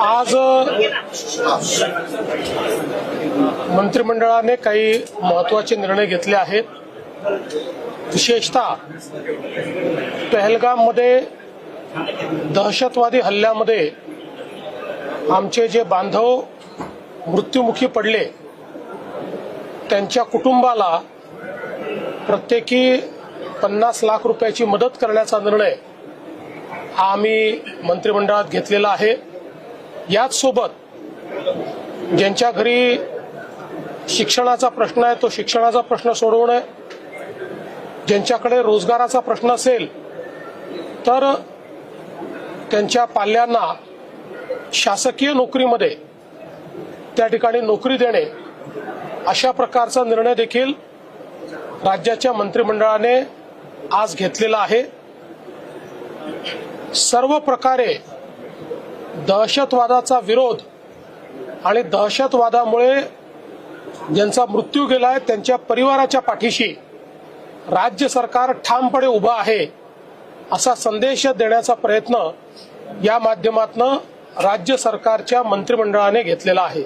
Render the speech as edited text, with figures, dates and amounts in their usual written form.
आज मंत्रिमंडळाने काही महत्त्वाचे निर्णय घेतले आहेत। विशेषतः पहलगाममध्ये दहशतवादी हल्ल्यामध्ये आमचे जे बांधव मृत्युमुखी पडले त्यांच्या कुटुंबाला प्रत्येकी 50 लाख रुपयाची मदत करण्याचा निर्णय आम्ही मंत्रिमंडळात घेतलेला आहे। याच सोबत ज्यांच्या घरी शिक्षणाचा प्रश्न आहे तो शिक्षणाचा प्रश्न सोडवणे, ज्यांच्याकडे रोजगाराचा प्रश्न असेल तर त्यांच्या पाल्यांना शासकीय नोकरीमध्ये त्या ठिकाणी नोकरी देणे, अशा प्रकारचा निर्णय देखील राज्याच्या मंत्रिमंडळाने आज घेतलेला आहे। सर्व प्रकारे दहशतवादाचा विरोध आणि दहशतवादामुळे ज्यांचा मृत्यू गेलाय त्यांच्या परिवाराच्या पाठीशी राज्य सरकार ठामपणे उभा आहे, असा संदेश देण्याचा प्रयत्न या माध्यमातून राज्य सरकारच्या मंत्रिमंडळाने घेतलेला आहे।